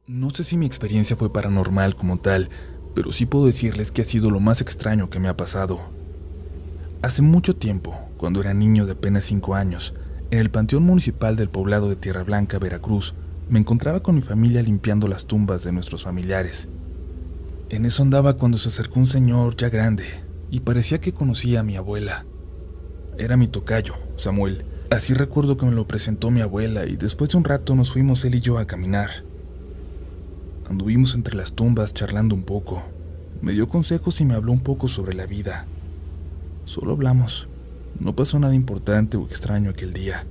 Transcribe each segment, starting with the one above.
No sé si mi experiencia fue paranormal como tal, pero sí puedo decirles que ha sido lo más extraño que me ha pasado. Hace mucho tiempo, cuando era niño de apenas 5 años, en el panteón municipal del poblado de Tierra Blanca, Veracruz, me encontraba con mi familia limpiando las tumbas de nuestros familiares. En eso andaba cuando se acercó un señor ya grande, y parecía que conocía a mi abuela. Era mi tocayo, Samuel. Así recuerdo que me lo presentó mi abuela y después de un rato nos fuimos él y yo a caminar. Anduvimos entre las tumbas charlando un poco. Me dio consejos y me habló un poco sobre la vida. Solo hablamos. No pasó nada importante o extraño aquel día.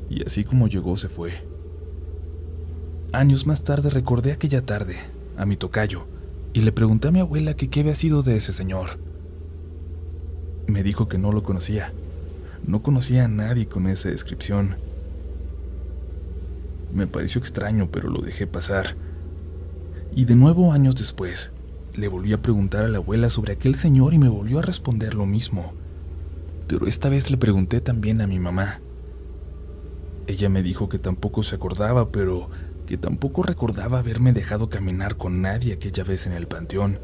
Y así como llegó se fue. Años más tarde recordé aquella tarde, a mi tocayo, y le pregunté a mi abuela que qué había sido de ese señor. Me dijo que no lo conocía. No conocía a nadie con esa descripción. Me pareció extraño, pero lo dejé pasar. Y de nuevo, años después, le volví a preguntar a la abuela sobre aquel señor y me volvió a responder lo mismo. Pero esta vez le pregunté también a mi mamá. Ella me dijo que tampoco se acordaba, pero que tampoco recordaba haberme dejado caminar con nadie aquella vez en el panteón.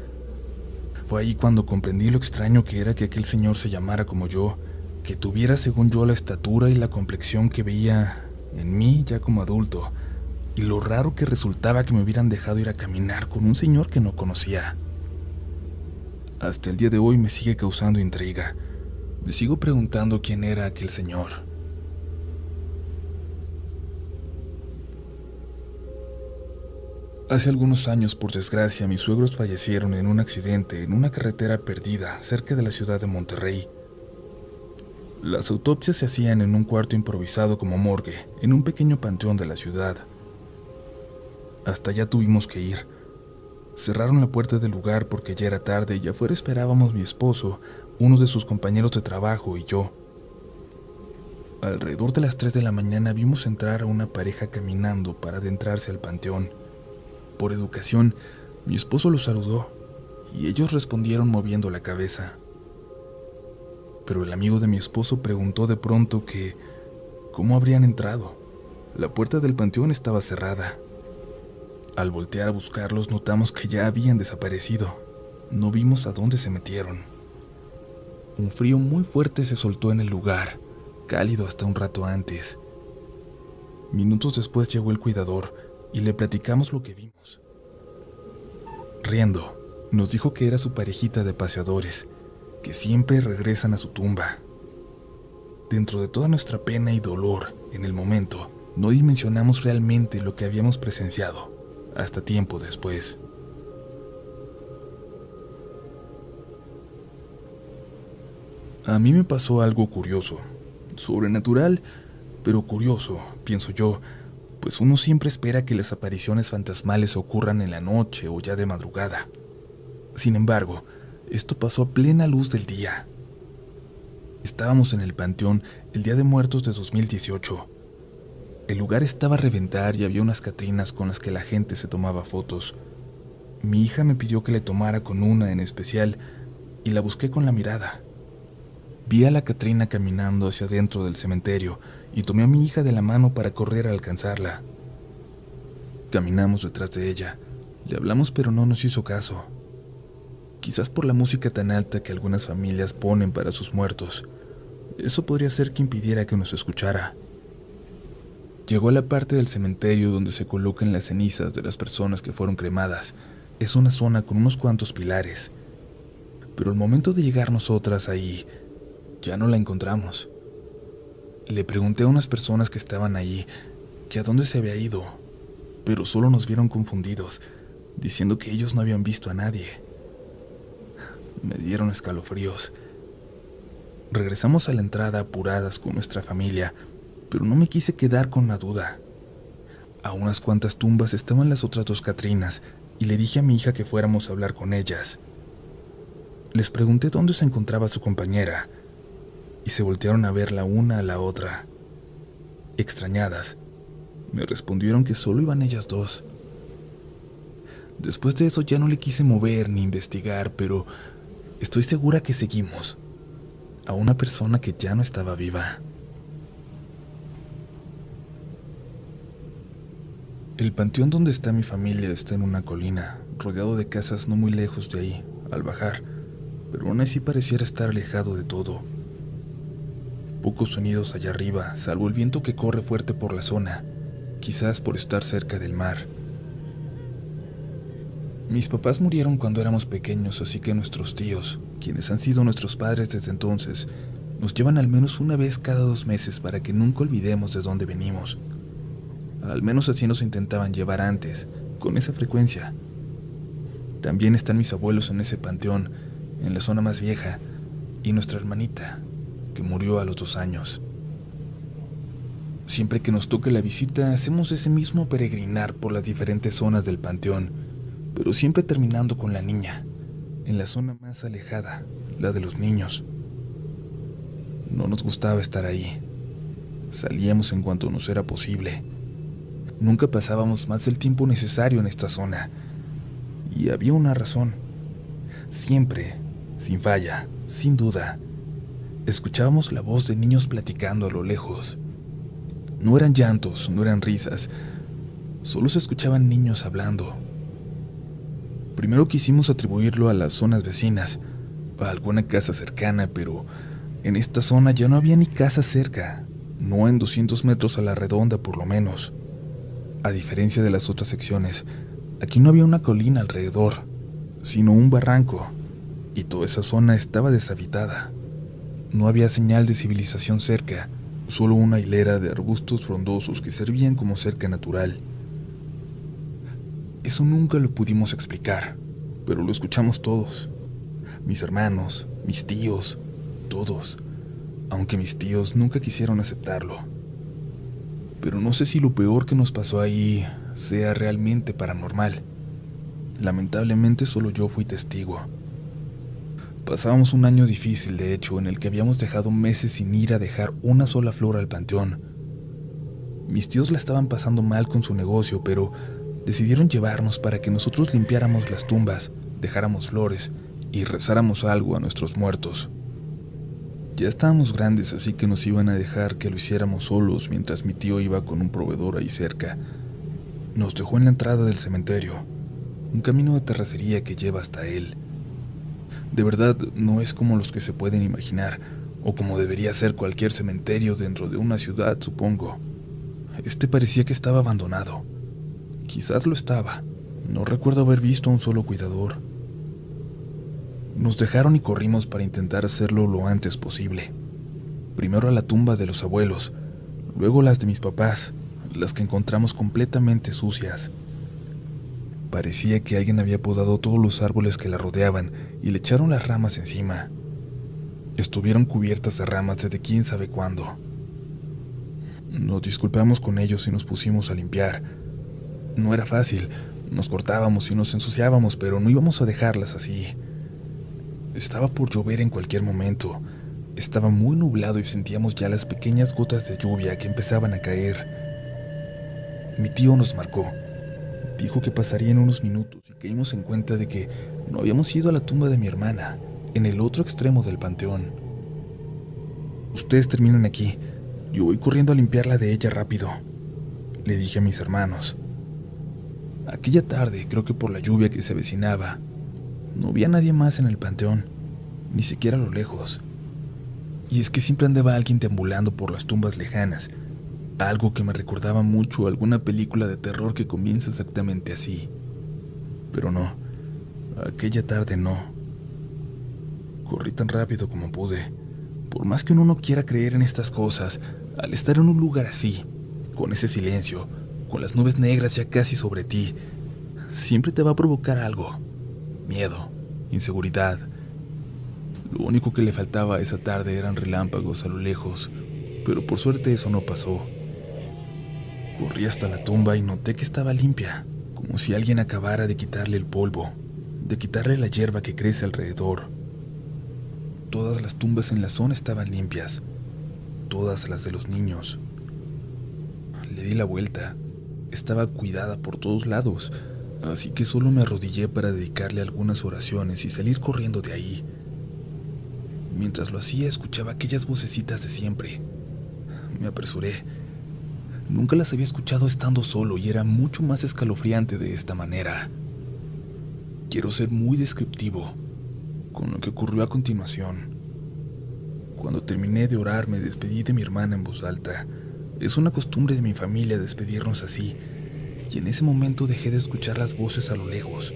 Fue ahí cuando comprendí lo extraño que era que aquel señor se llamara como yo, que tuviera según yo la estatura y la complexión que veía en mí ya como adulto, y lo raro que resultaba que me hubieran dejado ir a caminar con un señor que no conocía. Hasta el día de hoy me sigue causando intriga. Me sigo preguntando quién era aquel señor. Hace algunos años, por desgracia, mis suegros fallecieron en un accidente en una carretera perdida cerca de la ciudad de Monterrey. Las autopsias se hacían en un cuarto improvisado como morgue, en un pequeño panteón de la ciudad. Hasta allá tuvimos que ir. Cerraron la puerta del lugar porque ya era tarde y afuera esperábamos mi esposo, uno de sus compañeros de trabajo y yo. Alrededor de las 3 de la mañana vimos entrar a una pareja caminando para adentrarse al panteón. Por educación, mi esposo los saludó y ellos respondieron moviendo la cabeza. Pero el amigo de mi esposo preguntó de pronto que ¿cómo habrían entrado? La puerta del panteón estaba cerrada. Al voltear a buscarlos notamos que ya habían desaparecido. No vimos a dónde se metieron. Un frío muy fuerte se soltó en el lugar, cálido hasta un rato antes. Minutos después llegó el cuidador y le platicamos lo que vimos. Riendo, nos dijo que era su parejita de paseadores, que siempre regresan a su tumba. Dentro de toda nuestra pena y dolor, en el momento, no dimensionamos realmente lo que habíamos presenciado, hasta tiempo después. A mí me pasó algo curioso, sobrenatural, pero curioso, pienso yo, pues uno siempre espera que las apariciones fantasmales ocurran en la noche o ya de madrugada. Sin embargo, esto pasó a plena luz del día. Estábamos en el panteón el Día de Muertos de 2018. El lugar estaba a reventar y había unas catrinas con las que la gente se tomaba fotos. Mi hija me pidió que le tomara con una en especial y la busqué con la mirada. Vi a la Catrina caminando hacia adentro del cementerio y tomé a mi hija de la mano para correr a alcanzarla. Caminamos detrás de ella. Le hablamos pero no nos hizo caso. Quizás por la música tan alta que algunas familias ponen para sus muertos. Eso podría ser que impidiera que nos escuchara. Llegó a la parte del cementerio donde se colocan las cenizas de las personas que fueron cremadas. Es una zona con unos cuantos pilares. Pero al momento de llegar nosotras ahí, ya no la encontramos. Le pregunté a unas personas que estaban allí que a dónde se había ido, pero solo nos vieron confundidos, diciendo que ellos no habían visto a nadie. Me dieron escalofríos. Regresamos a la entrada apuradas con nuestra familia, pero no me quise quedar con la duda. A unas cuantas tumbas estaban las otras dos Catrinas y le dije a mi hija que fuéramos a hablar con ellas. Les pregunté dónde se encontraba su compañera y se voltearon a ver la una a la otra. Extrañadas, me respondieron que solo iban ellas dos. Después de eso ya no le quise mover ni investigar, pero estoy segura que seguimos a una persona que ya no estaba viva. El panteón donde está mi familia está en una colina, rodeado de casas no muy lejos de ahí, al bajar, pero aún así pareciera estar alejado de todo. Pocos sonidos allá arriba, salvo el viento que corre fuerte por la zona, quizás por estar cerca del mar. Mis papás murieron cuando éramos pequeños, así que nuestros tíos, quienes han sido nuestros padres desde entonces, nos llevan al menos una vez cada 2 meses para que nunca olvidemos de dónde venimos. Al menos así nos intentaban llevar antes, con esa frecuencia. También están mis abuelos en ese panteón, en la zona más vieja, y nuestra hermanita, que murió a los 2 años. Siempre que nos toque la visita, hacemos ese mismo peregrinar por las diferentes zonas del panteón, pero siempre terminando con la niña, en la zona más alejada, la de los niños. No nos gustaba estar ahí. Salíamos en cuanto nos era posible. Nunca pasábamos más del tiempo necesario en esta zona. Y había una razón. Siempre, sin falla, sin duda, escuchábamos la voz de niños platicando a lo lejos. No eran llantos, no eran risas, solo se escuchaban niños hablando. Primero quisimos atribuirlo a las zonas vecinas, a alguna casa cercana, pero en esta zona ya no había ni casa cerca, no en 200 metros a la redonda por lo menos. A diferencia de las otras secciones, aquí no había una colina alrededor, sino un barranco, y toda esa zona estaba deshabitada. No había señal de civilización cerca, solo una hilera de arbustos frondosos que servían como cerca natural. Eso nunca lo pudimos explicar, pero lo escuchamos todos. Mis hermanos, mis tíos, todos, aunque mis tíos nunca quisieron aceptarlo. Pero no sé si lo peor que nos pasó ahí sea realmente paranormal. Lamentablemente solo yo fui testigo. Pasábamos un año difícil, de hecho, en el que habíamos dejado meses sin ir a dejar una sola flor al panteón. Mis tíos la estaban pasando mal con su negocio, pero decidieron llevarnos para que nosotros limpiáramos las tumbas, dejáramos flores y rezáramos algo a nuestros muertos. Ya estábamos grandes, así que nos iban a dejar que lo hiciéramos solos mientras mi tío iba con un proveedor ahí cerca. Nos dejó en la entrada del cementerio, un camino de terracería que lleva hasta él. De verdad, no es como los que se pueden imaginar, o como debería ser cualquier cementerio dentro de una ciudad, supongo. Este parecía que estaba abandonado. Quizás lo estaba. No recuerdo haber visto a un solo cuidador. Nos dejaron y corrimos para intentar hacerlo lo antes posible. Primero a la tumba de los abuelos, luego las de mis papás, las que encontramos completamente sucias. Parecía que alguien había podado todos los árboles que la rodeaban y le echaron las ramas encima. Estuvieron cubiertas de ramas desde quién sabe cuándo. Nos disculpamos con ellos y nos pusimos a limpiar. No era fácil, nos cortábamos y nos ensuciábamos, pero no íbamos a dejarlas así. Estaba por llover en cualquier momento. Estaba muy nublado y sentíamos ya las pequeñas gotas de lluvia que empezaban a caer. Mi tío nos marcó. Dijo que pasaría en unos minutos y caímos en cuenta de que no habíamos ido a la tumba de mi hermana, en el otro extremo del panteón. Ustedes terminan aquí. Yo voy corriendo a limpiar la de ella rápido, le dije a mis hermanos. Aquella tarde, creo que por la lluvia que se avecinaba, no había nadie más en el panteón, ni siquiera a lo lejos. Y es que siempre andaba alguien deambulando por las tumbas lejanas, algo que me recordaba mucho a alguna película de terror que comienza exactamente así. Pero no, aquella tarde no. Corrí tan rápido como pude. Por más que uno no quiera creer en estas cosas, al estar en un lugar así, con ese silencio, con las nubes negras ya casi sobre ti, siempre te va a provocar algo. Miedo, inseguridad. Lo único que le faltaba esa tarde eran relámpagos a lo lejos, pero por suerte eso no pasó. Corrí hasta la tumba y noté que estaba limpia, como si alguien acabara de quitarle el polvo, de quitarle la hierba que crece alrededor. Todas las tumbas en la zona estaban limpias, todas las de los niños. Le di la vuelta. Estaba cuidada por todos lados, así que solo me arrodillé para dedicarle algunas oraciones y salir corriendo de ahí. Mientras lo hacía, escuchaba aquellas vocecitas de siempre. Me apresuré. Nunca las había escuchado estando solo y era mucho más escalofriante de esta manera. Quiero ser muy descriptivo con lo que ocurrió a continuación. Cuando terminé de orar, me despedí de mi hermana en voz alta. Es una costumbre de mi familia despedirnos así, y en ese momento dejé de escuchar las voces a lo lejos.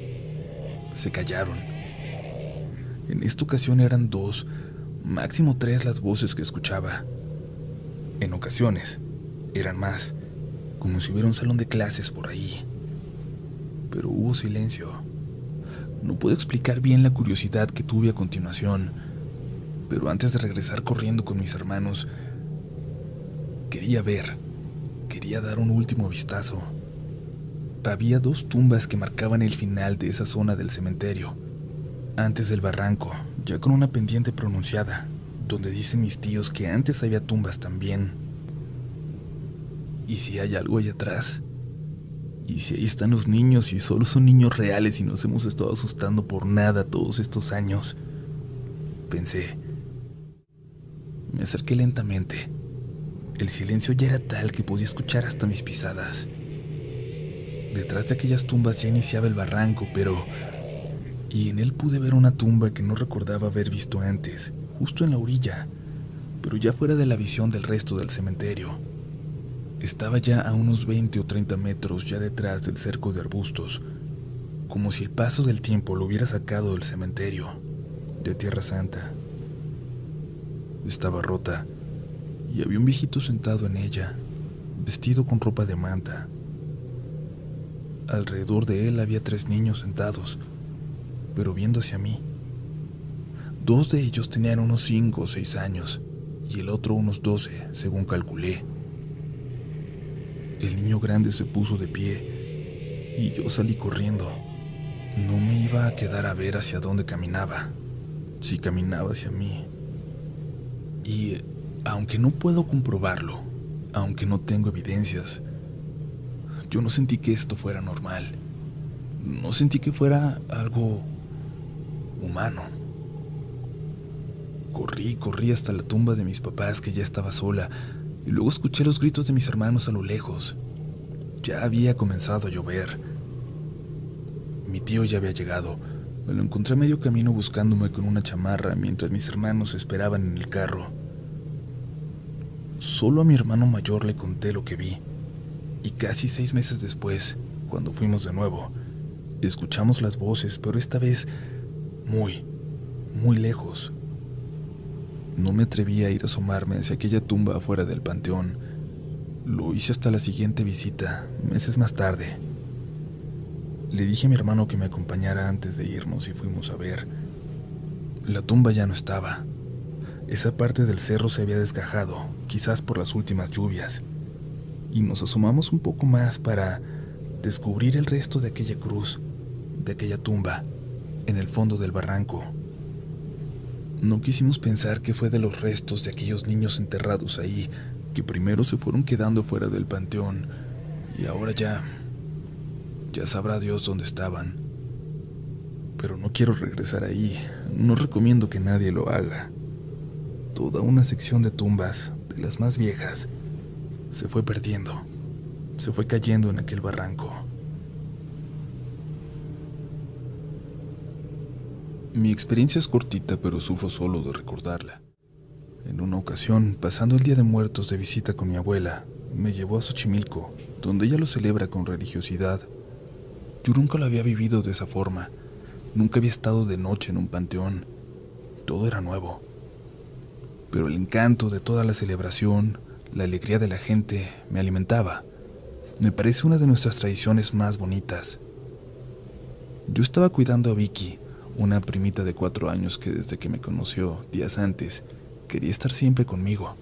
Se callaron. En esta ocasión eran 2, máximo 3 las voces que escuchaba. En ocasiones eran más, como si hubiera un salón de clases por ahí. Pero hubo silencio. No puedo explicar bien la curiosidad que tuve a continuación, pero antes de regresar corriendo con mis hermanos, quería dar un último vistazo. Había 2 tumbas que marcaban el final de esa zona del cementerio, antes del barranco, ya con una pendiente pronunciada, donde dicen mis tíos que antes había tumbas también. ¿Y si hay algo allá atrás? ¿Y si ahí están los niños y solo son niños reales y nos hemos estado asustando por nada todos estos años? Pensé. Me acerqué lentamente. El silencio ya era tal que podía escuchar hasta mis pisadas. Detrás de aquellas tumbas ya iniciaba el barranco, y en él pude ver una tumba que no recordaba haber visto antes, justo en la orilla, pero ya fuera de la visión del resto del cementerio. Estaba ya a unos 20 o 30 metros ya detrás del cerco de arbustos, como si el paso del tiempo lo hubiera sacado del cementerio, de Tierra Santa. Estaba rota, y había un viejito sentado en ella, vestido con ropa de manta. Alrededor de él había 3 niños sentados, pero viendo hacia mí. 2 de ellos tenían unos 5 o 6 años, y el otro unos 12, según calculé. El niño grande se puso de pie, y yo salí corriendo. No me iba a quedar a ver hacia dónde caminaba, si caminaba hacia mí. Y aunque no puedo comprobarlo, aunque no tengo evidencias, yo no sentí que esto fuera normal. No sentí que fuera algo humano. Corrí hasta la tumba de mis papás, que ya estaba sola, y luego escuché los gritos de mis hermanos a lo lejos. Ya había comenzado a llover. Mi tío ya había llegado. Me lo encontré a medio camino buscándome con una chamarra mientras mis hermanos esperaban en el carro. Solo a mi hermano mayor le conté lo que vi, y casi 6 meses después, cuando fuimos de nuevo, escuchamos las voces, pero esta vez muy, muy lejos. No me atreví a ir a asomarme hacia aquella tumba afuera del panteón. Lo hice hasta la siguiente visita, meses más tarde. Le dije a mi hermano que me acompañara antes de irnos y fuimos a ver. La tumba ya no estaba. Esa parte del cerro se había desgajado, quizás por las últimas lluvias, y nos asomamos un poco más para descubrir el resto de aquella cruz, de aquella tumba, en el fondo del barranco. No quisimos pensar que fue de los restos de aquellos niños enterrados ahí, que primero se fueron quedando fuera del panteón, y ahora ya sabrá Dios dónde estaban. Pero no quiero regresar ahí, no recomiendo que nadie lo haga. Toda una sección de tumbas, de las más viejas, se fue perdiendo, se fue cayendo en aquel barranco. Mi experiencia es cortita, pero sufro solo de recordarla. En una ocasión, pasando el Día de Muertos de visita con mi abuela, me llevó a Xochimilco, donde ella lo celebra con religiosidad. Yo nunca lo había vivido de esa forma, nunca había estado de noche en un panteón, todo era nuevo. Pero el encanto de toda la celebración, la alegría de la gente, me alimentaba. Me parece una de nuestras tradiciones más bonitas. Yo estaba cuidando a Vicky, una primita de 4 años que desde que me conoció, días antes, quería estar siempre conmigo.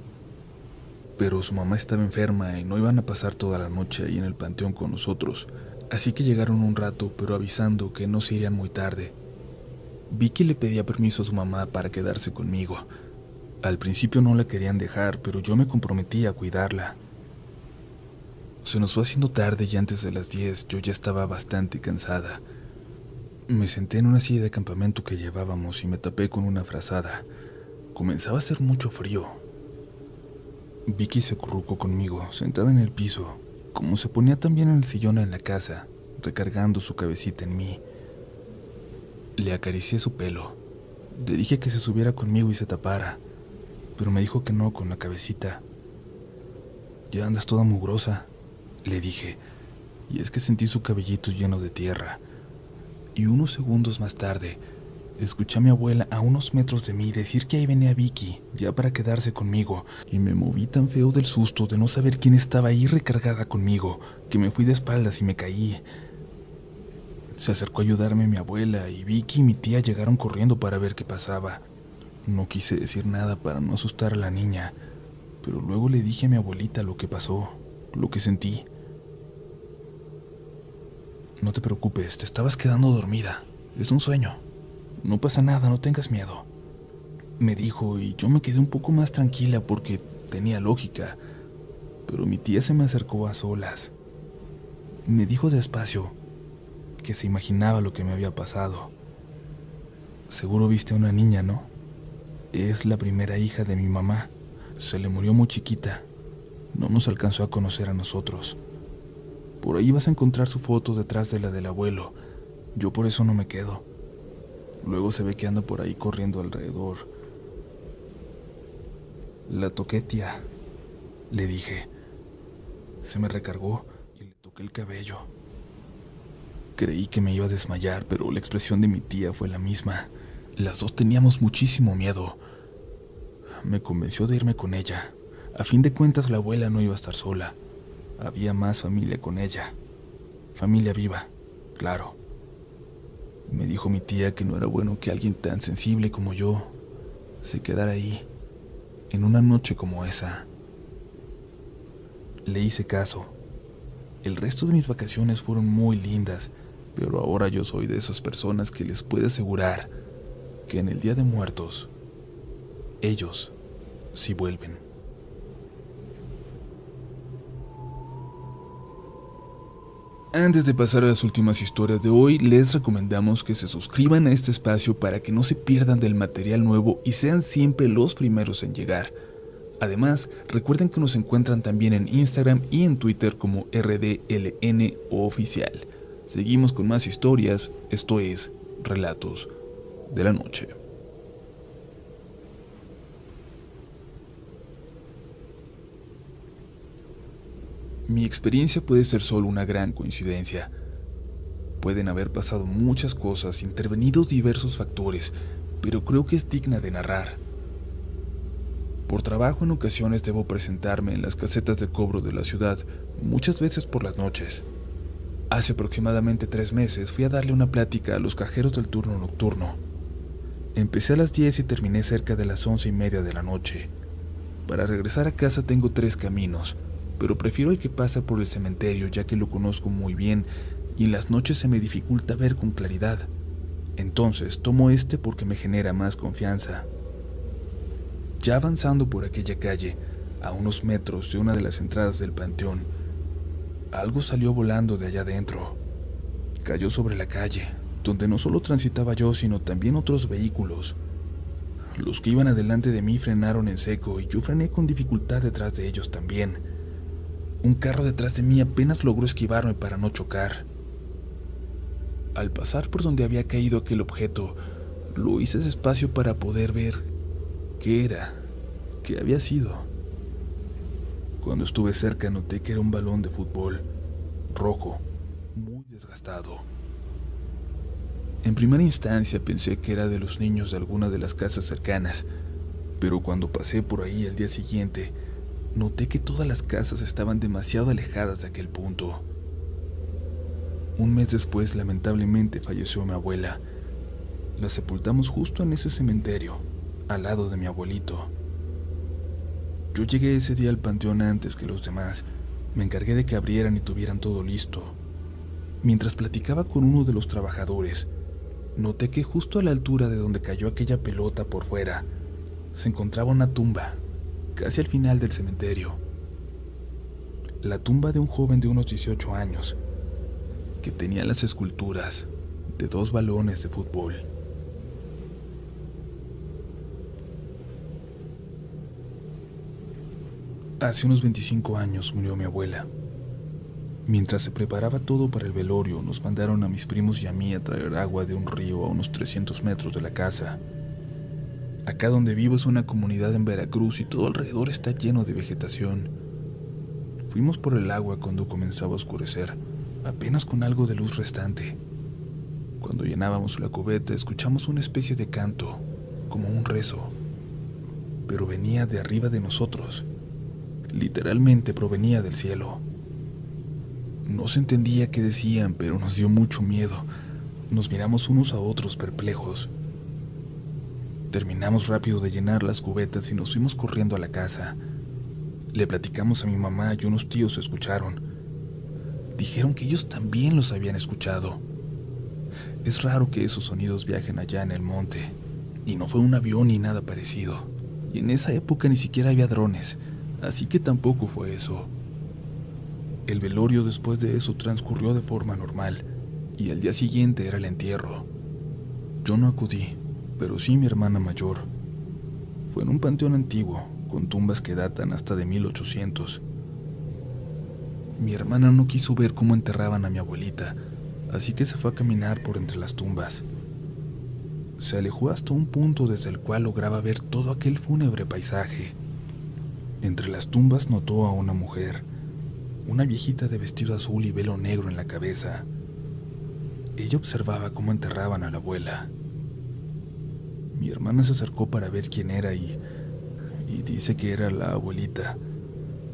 Pero su mamá estaba enferma y no iban a pasar toda la noche ahí en el panteón con nosotros, así que llegaron un rato, pero avisando que no se irían muy tarde. Vicky le pedía permiso a su mamá para quedarse conmigo. Al principio no la querían dejar, pero yo me comprometí a cuidarla. Se nos fue haciendo tarde y antes de las 10 yo ya estaba bastante cansada. Me senté en una silla de campamento que llevábamos y me tapé con una frazada. Comenzaba a hacer mucho frío. Vicky se acurrucó conmigo, sentada en el piso, como se ponía también en el sillón en la casa, recargando su cabecita en mí. Le acaricié su pelo. Le dije que se subiera conmigo y se tapara, pero me dijo que no con la cabecita. Ya andas toda mugrosa, le dije, y es que sentí su cabellito lleno de tierra. Y unos segundos más tarde, escuché a mi abuela a unos metros de mí decir que ahí venía Vicky, ya para quedarse conmigo, y me moví tan feo del susto de no saber quién estaba ahí recargada conmigo, que me fui de espaldas y me caí. Se acercó a ayudarme mi abuela, y Vicky y mi tía llegaron corriendo para ver qué pasaba. No quise decir nada para no asustar a la niña, pero luego le dije a mi abuelita lo que pasó, lo que sentí. No te preocupes, te estabas quedando dormida. Es un sueño. No pasa nada, no tengas miedo, me dijo, y yo me quedé un poco más tranquila porque tenía lógica. Pero mi tía se me acercó a solas. Me dijo despacio que se imaginaba lo que me había pasado. Seguro viste a una niña, ¿no? Es la primera hija de mi mamá. Se le murió muy chiquita. No nos alcanzó a conocer a nosotros. Por ahí vas a encontrar su foto detrás de la del abuelo. Yo por eso no me quedo. Luego se ve que anda por ahí corriendo alrededor. La toqué, tía, le dije. Se me recargó y le toqué el cabello. Creí que me iba a desmayar, pero la expresión de mi tía fue la misma. Las dos teníamos muchísimo miedo. Me convenció de irme con ella. A fin de cuentas, la abuela no iba a estar sola. Había más familia con ella. Familia viva, claro. Me dijo mi tía que no era bueno que alguien tan sensible como yo se quedara ahí, en una noche como esa. Le hice caso. El resto de mis vacaciones fueron muy lindas, pero ahora yo soy de esas personas que les puedo asegurar que en el Día de Muertos, ellos sí vuelven. Antes de pasar a las últimas historias de hoy, les recomendamos que se suscriban a este espacio para que no se pierdan del material nuevo y sean siempre los primeros en llegar. Además, recuerden que nos encuentran también en Instagram y en Twitter como RDLN Oficial. Seguimos con más historias, esto es Relatos de la Noche. Mi experiencia puede ser solo una gran coincidencia. Pueden haber pasado muchas cosas, intervenidos diversos factores, pero creo que es digna de narrar. Por trabajo en ocasiones debo presentarme en las casetas de cobro de la ciudad, muchas veces por las noches. Hace aproximadamente 3 meses fui a darle una plática a los cajeros del turno nocturno. Empecé a las 10 y terminé cerca de las 11:30 de la noche. Para regresar a casa tengo 3 caminos, pero prefiero el que pasa por el cementerio ya que lo conozco muy bien y en las noches se me dificulta ver con claridad. Entonces tomo este porque me genera más confianza. Ya avanzando por aquella calle, a unos metros de una de las entradas del panteón, algo salió volando de allá adentro. Cayó sobre la calle, donde no solo transitaba yo, sino también otros vehículos. Los que iban adelante de mí frenaron en seco y yo frené con dificultad detrás de ellos también. Un carro detrás de mí apenas logró esquivarme para no chocar. Al pasar por donde había caído aquel objeto, lo hice despacio para poder ver qué era, qué había sido. Cuando estuve cerca noté que era un balón de fútbol, rojo, muy desgastado. En primera instancia pensé que era de los niños de alguna de las casas cercanas, pero cuando pasé por ahí el día siguiente, noté que todas las casas estaban demasiado alejadas de aquel punto. Un mes después, lamentablemente, falleció mi abuela. La sepultamos justo en ese cementerio, al lado de mi abuelito. Yo llegué ese día al panteón antes que los demás. Me encargué de que abrieran y tuvieran todo listo. Mientras platicaba con uno de los trabajadores, noté que justo a la altura de donde cayó aquella pelota por fuera, se encontraba una tumba, casi al final del cementerio. La tumba de un joven de unos 18 años, que tenía las esculturas de 2 balones de fútbol. Hace unos 25 años murió mi abuela. Mientras se preparaba todo para el velorio, nos mandaron a mis primos y a mí a traer agua de un río a unos 300 metros de la casa. Acá donde vivo es una comunidad en Veracruz y todo alrededor está lleno de vegetación. Fuimos por el agua cuando comenzaba a oscurecer, apenas con algo de luz restante. Cuando llenábamos la cubeta escuchamos una especie de canto, como un rezo, pero venía de arriba de nosotros. Literalmente provenía del cielo. No se entendía qué decían, pero nos dio mucho miedo. Nos miramos unos a otros perplejos. Terminamos rápido de llenar las cubetas y nos fuimos corriendo a la casa. Le platicamos a mi mamá y unos tíos escucharon. Dijeron que ellos también los habían escuchado. Es raro que esos sonidos viajen allá en el monte, y no fue un avión ni nada parecido. Y en esa época ni siquiera había drones, así que tampoco fue eso. El velorio después de eso transcurrió de forma normal, y al día siguiente era el entierro. Yo no acudí, pero sí mi hermana mayor. Fue en un panteón antiguo, con tumbas que datan hasta de 1800. Mi hermana no quiso ver cómo enterraban a mi abuelita, así que se fue a caminar por entre las tumbas. Se alejó hasta un punto desde el cual lograba ver todo aquel fúnebre paisaje. Entre las tumbas notó a una mujer, una viejita de vestido azul y velo negro en la cabeza. Ella observaba cómo enterraban a la abuela. Mi hermana se acercó para ver quién era y dice que era la abuelita,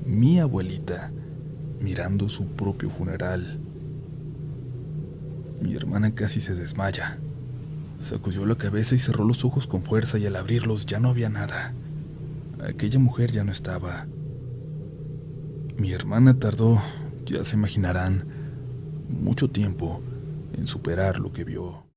mi abuelita, mirando su propio funeral. Mi hermana casi se desmaya. Sacudió la cabeza y cerró los ojos con fuerza, y al abrirlos ya no había nada. Aquella mujer ya no estaba. Mi hermana tardó, ya se imaginarán, mucho tiempo en superar lo que vio.